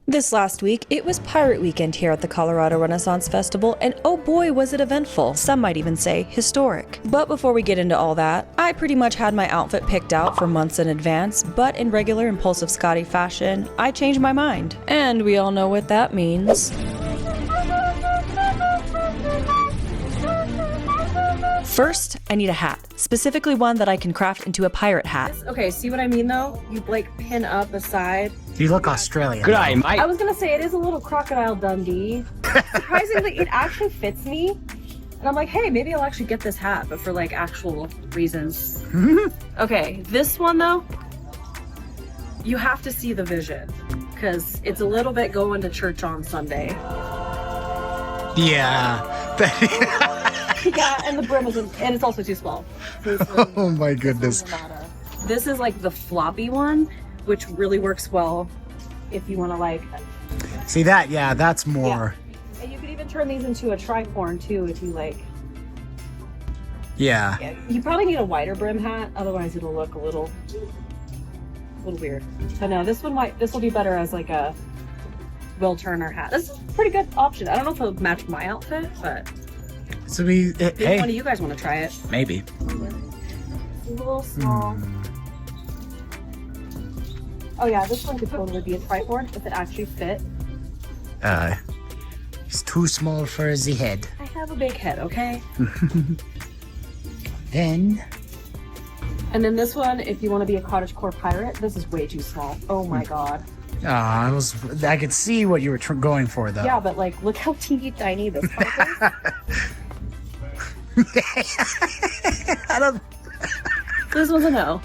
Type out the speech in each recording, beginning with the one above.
This last week, it was Pirate Weekend here at the Colorado Renaissance Festival, and oh boy was it eventful, some might even say historic. But before we get into all that, I pretty much had my outfit picked out for months in advance, but in regular impulsive Scotty fashion, I changed my mind. And we all know what that means. First, I need a hat, specifically one that I can craft into a pirate hat. Okay, see what I mean though? You like pin up the side. You look Australian. Good eye, mate. I was gonna say it is a little Crocodile Dundee. Surprisingly, it actually fits me. And I'm like, hey, maybe I'll actually get this hat, but for like actual reasons. Okay, this one though, you have to see the vision because it's a little bit going to church on Sunday. Yeah. Yeah, and the brim isn't, and it's also too small. Oh my goodness. This is like the floppy one, which really works well if you want to like. See that? Yeah, that's more. Yeah. And you could even turn these into a tricorn too if you like. Yeah. You probably need a wider brim hat, otherwise it'll look a little weird. But no, this will be better as like a Will Turner hat. This is a pretty good option. I don't know if it'll match my outfit, but. So we, Maybe hey, one of you guys want to try it. maybe. It's a little small. Oh yeah, this one could totally be a tricorn if it actually fit. He's too small for the head. I have a big head, okay? Then. And then this one, if you want to be a cottagecore pirate, this is way too small. Oh my god. I could see what you were going for though. Yeah, but like, look how teeny tiny this part is. I don't. This one's a no.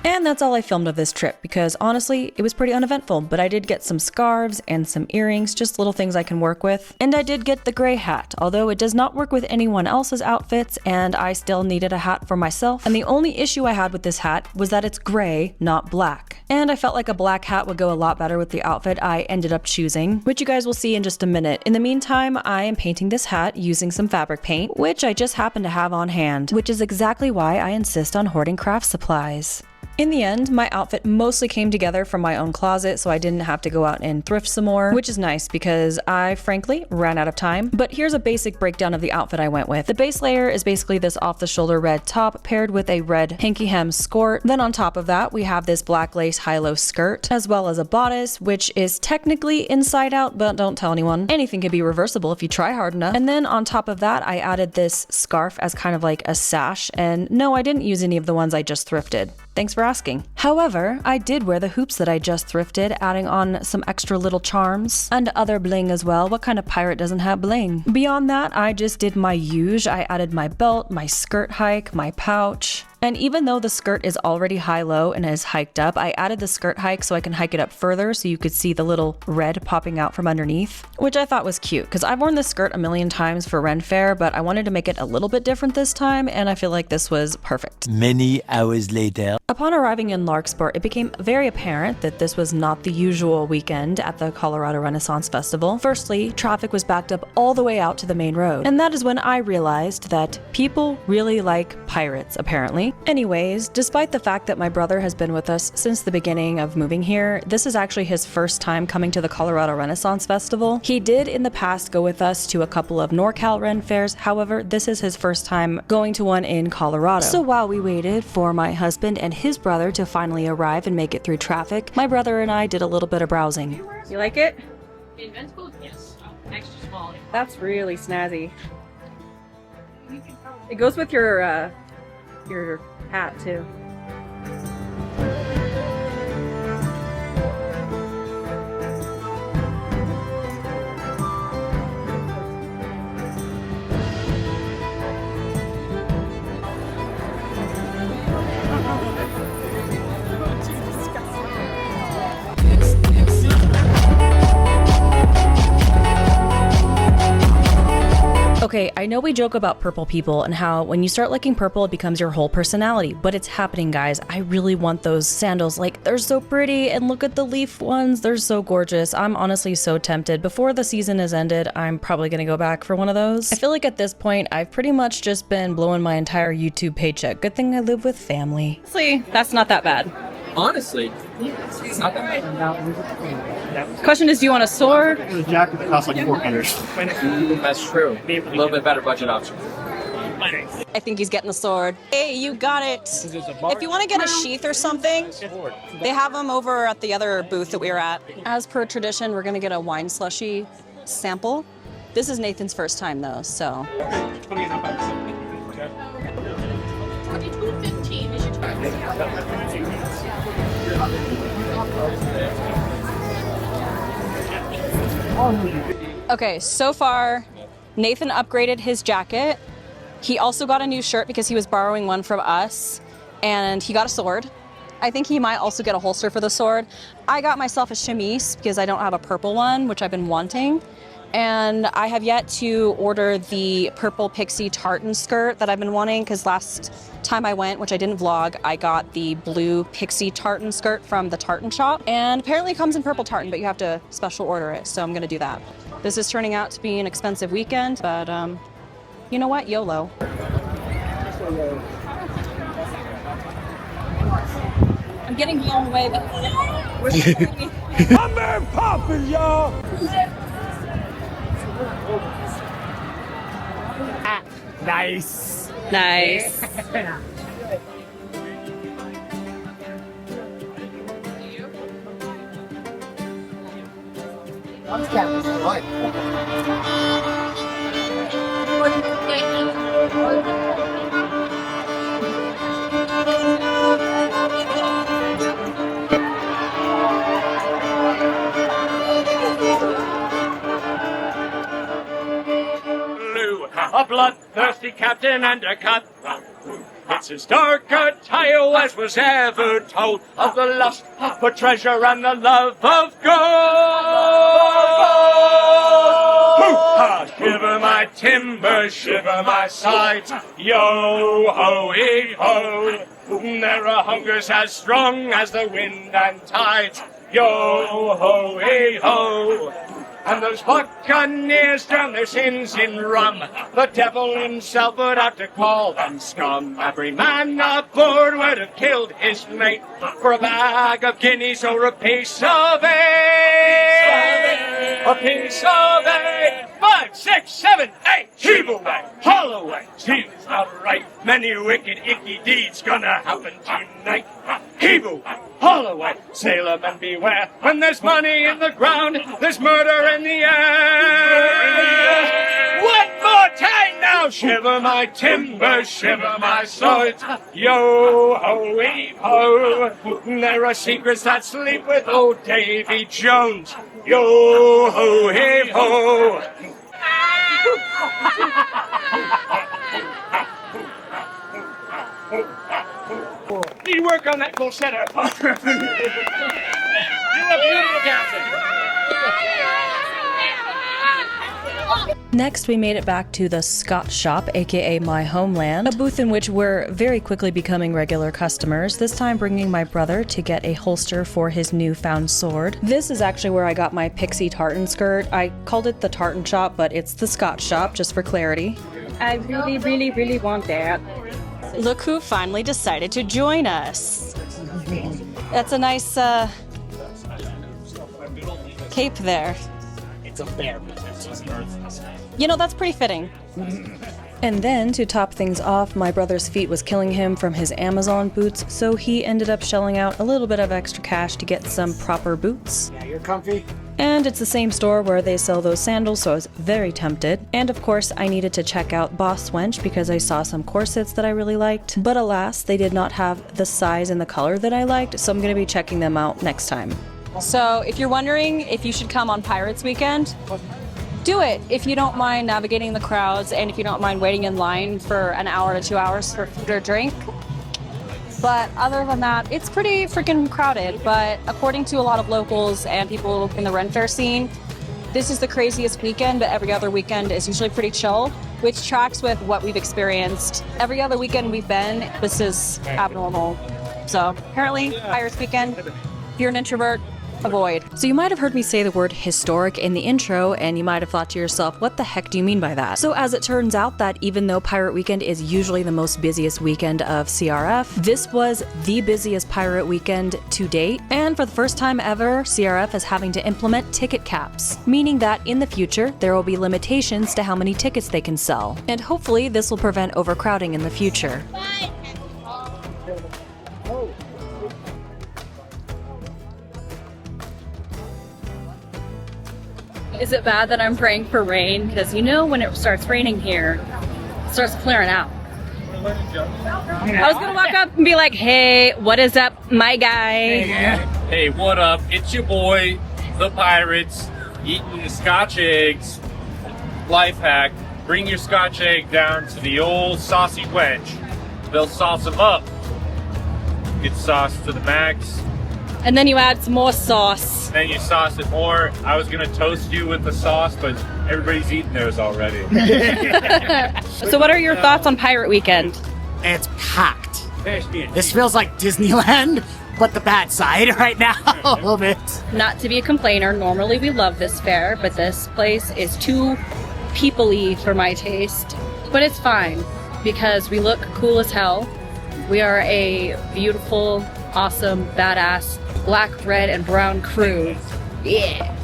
And that's all I filmed of this trip, because honestly, it was pretty uneventful, but I did get some scarves and some earrings, just little things I can work with. And I did get the gray hat, although it does not work with anyone else's outfits, and I still needed a hat for myself. And the only issue I had with this hat was that it's gray, not black. And I felt like a black hat would go a lot better with the outfit I ended up choosing, which you guys will see in just a minute. In the meantime, I am painting this hat using some fabric paint, which I just happen to have on hand, which is exactly why I insist on hoarding craft supplies. In the end, my outfit mostly came together from my own closet, so I didn't have to go out and thrift some more, which is nice because I frankly ran out of time. But here's a basic breakdown of the outfit I went with. The base layer is basically this off-the-shoulder red top paired with a red hanky hem skirt. Then on top of that, we have this black lace high-low skirt, as well as a bodice, which is technically inside out, but don't tell anyone. Anything can be reversible if you try hard enough. And then on top of that, I added this scarf as kind of like a sash, and no, I didn't use any of the ones I just thrifted. Thanks for asking. However, I did wear the hoops that I just thrifted, adding on some extra little charms and other bling as well. What kind of pirate doesn't have bling? Beyond that, I just did my usual. I added my belt, my skirt hike, my pouch. And even though the skirt is already high-low and is hiked up, I added the skirt hike so I can hike it up further so you could see the little red popping out from underneath, which I thought was cute because I've worn this skirt a million times for Ren Faire, but I wanted to make it a little bit different this time, and I feel like this was perfect. Many hours later. Upon arriving in Larkspur, it became very apparent that this was not the usual weekend at the Colorado Renaissance Festival. Firstly, traffic was backed up all the way out to the main road, and that is when I realized that people really like pirates, apparently. Anyways, despite the fact that my brother has been with us since the beginning of moving here, this is actually his first time coming to the Colorado Renaissance Festival. He did in the past go with us to a couple of NorCal Ren Fairs, however, this is his first time going to one in Colorado. So while we waited for my husband and his brother to finally arrive and make it through traffic, my brother and I did a little bit of browsing. You like it? Invincible? Yes. Extra small. That's really snazzy. It goes with your hat too. Okay, I know we joke about purple people and how when you start liking purple, it becomes your whole personality, but it's happening, guys. I really want those sandals. Like, they're so pretty, and look at the leaf ones. They're so gorgeous. I'm honestly so tempted. Before the season is ended, I'm probably gonna go back for one of those. I feel like at this point, I've pretty much just been blowing my entire YouTube paycheck. Good thing I live with family. See, that's not that bad. Honestly, Question is, do you want a sword? The jacket that costs like $400. That's true. A little bit better budget option. I think he's getting the sword. Hey, you got it. If you want to get a sheath or something, they have them over at the other booth that we were at. As per tradition, we're going to get a wine slushy sample. This is Nathan's first time, though, so. 22.15 is your Okay, so far, Nathan upgraded his jacket. He also got a new shirt because he was borrowing one from us, and he got a sword. I think he might also get a holster for the sword. I got myself a chemise because I don't have a purple one, which I've been wanting. And I have yet to order the purple pixie tartan skirt that I've been wanting because last time I went, which I didn't vlog, I got the blue pixie tartan skirt from the tartan shop. And apparently it comes in purple tartan, but you have to special order it, so I'm gonna do that. This is turning out to be an expensive weekend, but you know what, YOLO. I'm getting blown away, but I'm very poppin', y'all. Nice. Nice. A bloodthirsty captain and a cutthroat. It's as dark a tale as was ever told of the lust for treasure and the love of gold. Hoo-ha! Shiver my timbers, shiver my sides, yo-ho-ee-ho. There are hungers as strong as the wind and tides, yo-ho-ee-ho. And those buccaneers drown their sins in rum. The devil himself would have to call them scum. Every man aboard would have killed his mate for a bag of guineas or a piece of eight. A piece of eight. 5, 6, 7, 8. Heave away, haul away. Seems not right. Many wicked, icky deeds gonna happen tonight. Heave away, haul away. Sailor men beware. When there's money in the ground, there's murder in the air. One more time now. Shiver my timbers, shiver my swords. Yo-ho-ee-ho. There are secrets that sleep with old Davy Jones. Yo-ho-ee-ho. Need to work on that falsetto. You look beautiful, Captain. Next, we made it back to the Scott shop, aka my homeland, a booth in which we're very quickly becoming regular customers, this time bringing my brother to get a holster for his newfound sword. This is actually where I got my pixie tartan skirt. I called it the tartan shop, but it's the Scott shop, just for clarity. I really, really, really want that. Look who finally decided to join us. That's a nice cape there. It's a bear. You know, that's pretty fitting. And then, to top things off, my brother's feet was killing him from his Amazon boots, so he ended up shelling out a little bit of extra cash to get some proper boots. Yeah, you're comfy. And it's the same store where they sell those sandals, so I was very tempted. And of course, I needed to check out Boss Wench because I saw some corsets that I really liked. But alas, they did not have the size and the color that I liked, so I'm going to be checking them out next time. So if you're wondering if you should come on Pirates Weekend, do it if you don't mind navigating the crowds and if you don't mind waiting in line for an hour to 2 hours for food or drink. But other than that, it's pretty freaking crowded. But according to a lot of locals and people in the Ren Faire scene, this is the craziest weekend, but every other weekend is usually pretty chill, which tracks with what we've experienced. Every other weekend we've been, this is abnormal. So apparently, Pirates Weekend, if you're an introvert, avoid. So you might have heard me say the word historic in the intro, and you might have thought to yourself, what the heck do you mean by that? So as it turns out that even though Pirate Weekend is usually the most busiest weekend of CRF, this was the busiest Pirate Weekend to date, and for the first time ever, CRF is having to implement ticket caps, meaning that in the future, there will be limitations to how many tickets they can sell. And hopefully this will prevent overcrowding in the future. Is it bad that I'm praying for rain? Because you know when it starts raining here, it starts clearing out. I was gonna walk up and be like, hey, what is up, my guy? Hey, what up? It's your boy, the Pirates, eating Scotch eggs. Life hack, bring your Scotch egg down to the old saucy wench. They'll sauce them up. Get sauce to the max. And then you add some more sauce. Then you sauce it more. I was gonna toast you with the sauce, but everybody's eating theirs already. So what are your thoughts on Pirate Weekend? It's packed. This feels like Disneyland, but the bad side right now a little bit. Not to be a complainer, normally we love this fair, but this place is too people-y for my taste. But it's fine, because we look cool as hell. We are a beautiful, awesome, badass, black, red, and brown crew. Yeah.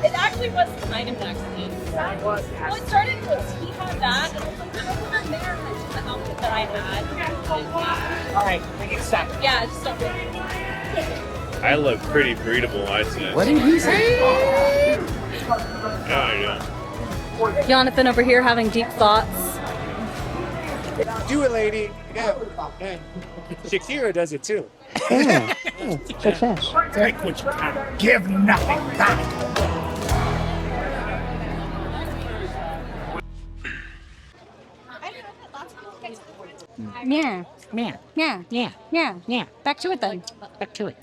It actually was kind of an accident. Well, it started because he had that, and I was like, I wasn't there, and that's just the outfit that I had. All right, make it stop. Yeah, just don't. I look pretty breedable, I'd say. What did he say? I know. Jonathan over here having deep thoughts. Do it, lady. Yeah. Shakira does it too. Good fish. Take what you can. Give nothing back. Yeah. Man, Yeah. yeah, Yeah. yeah. Back to it then. Back to it.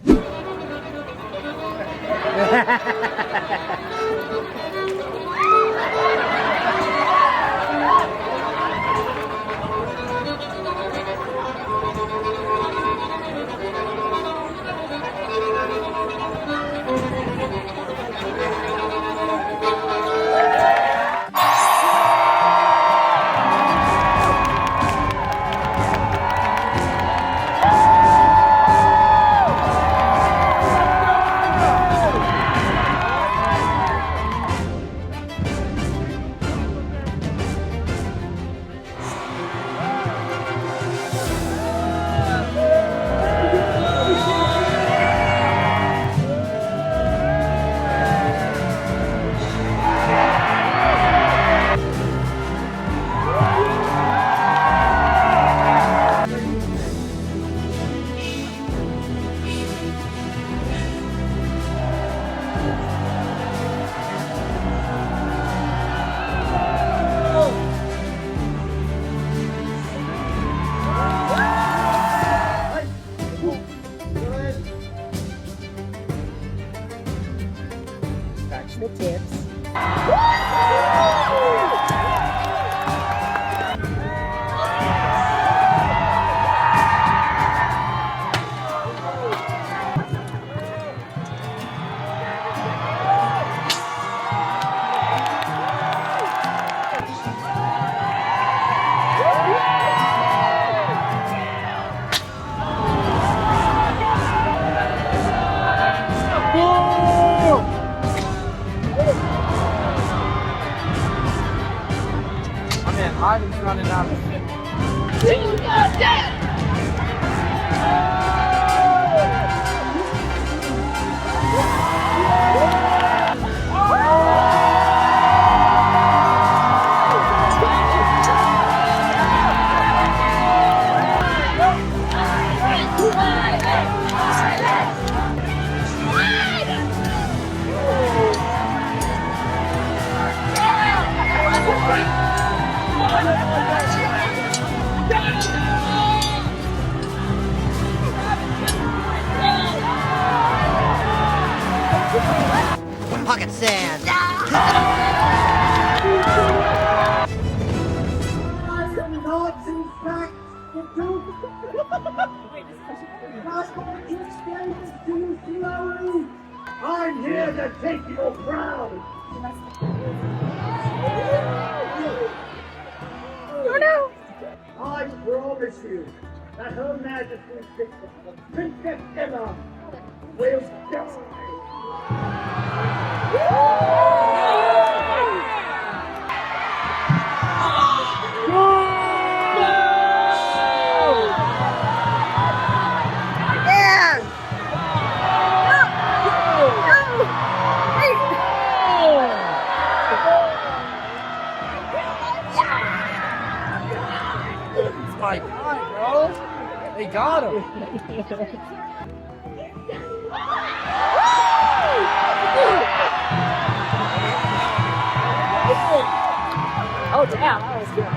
Ivan's running out of shit. I'm here to take your crown. Oh no! I promise you that Her Majesty's Princess Emma will die. My God, bro. They got him. Oh damn, that was good.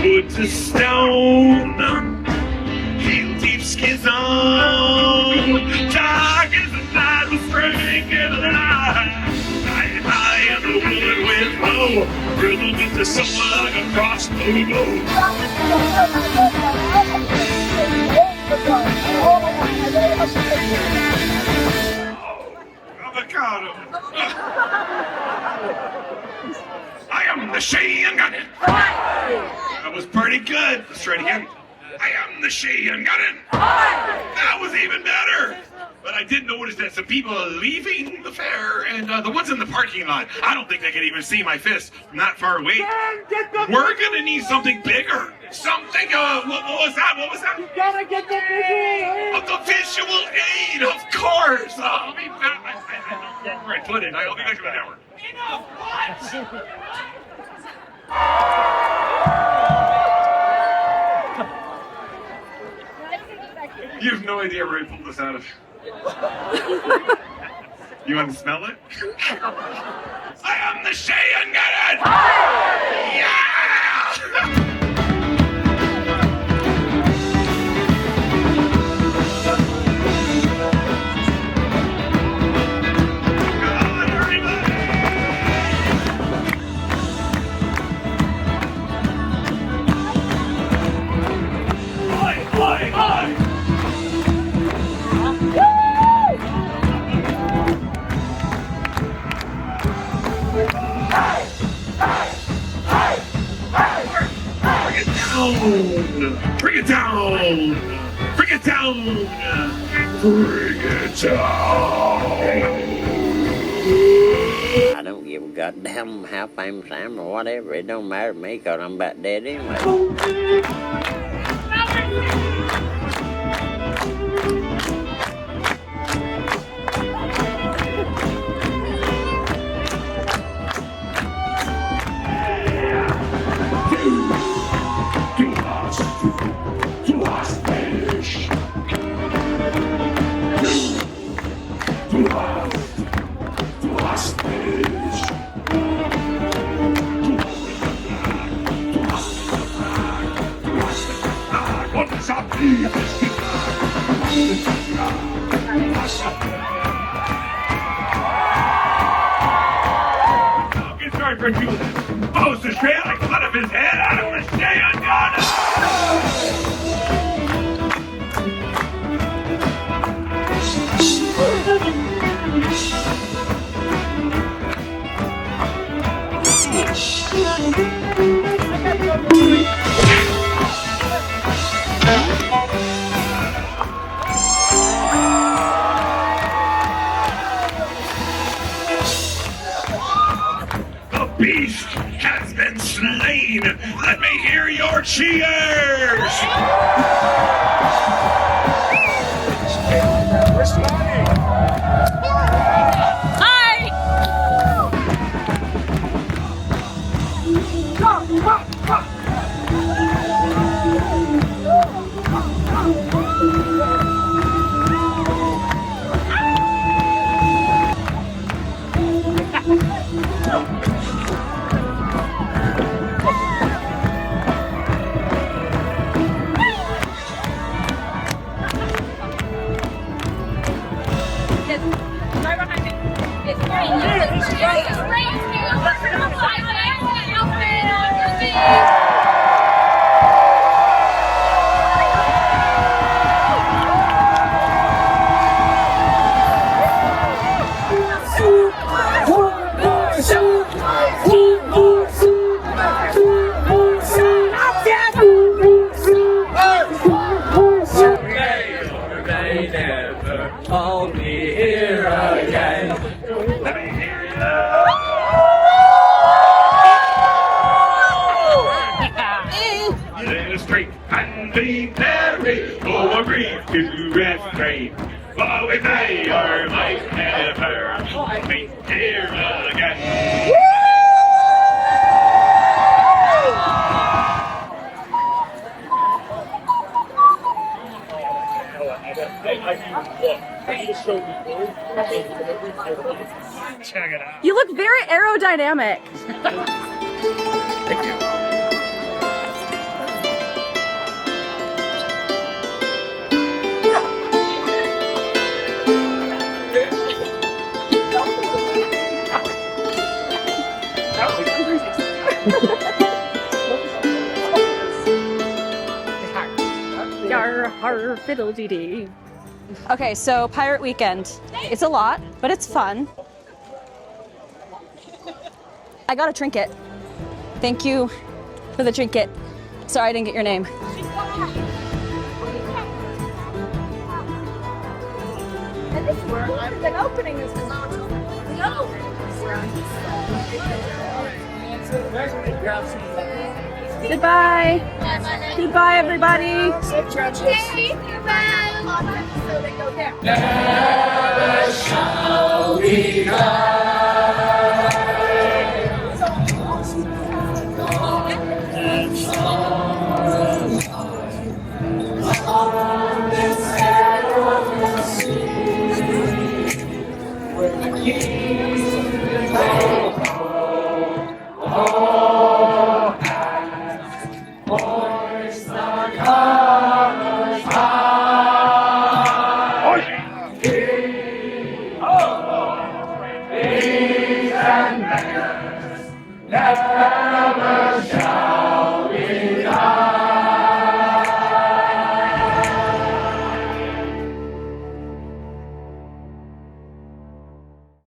Wood to stone, heel deep skins on, dark as the night was strength and light. Night high in the wood with bow, rhythm into someone like a crossbow. Avocado. I am the shenanigans. That was pretty good. Let's try it again. I am the shenanigans. That was even better. But I did notice that some people are leaving the fair, and the ones in the parking lot, I don't think they can even see my fist from that far away. We're gonna need something bigger. Something, what was that? What was that? You gotta get the visual. The visual aid, of course. Let me, I don't know where I put it. I'll be back in an hour. Enough, what? You have no idea where I pulled this out of. You want to smell it? I am the shenanigans! Yeah! Bring it down! Bring it down! Bring it down! I don't give a goddamn how famous I am or whatever. It don't matter to me because I'm about dead anyway. Get started for you. Blows the trail like cut of his head out of the day on The beast has been slain. Let me hear your cheers. We're starting. Mary, oh, agree to refrain. But we may or might never meet here again. Check it out. You look very aerodynamic. Thank you. Yar, har, fiddle dee dee. Okay, so Pirate Weekend. It's a lot, but it's fun. I got a trinket. Thank you for the trinket. Sorry I didn't get your name. Goodbye. Goodbye, everybody.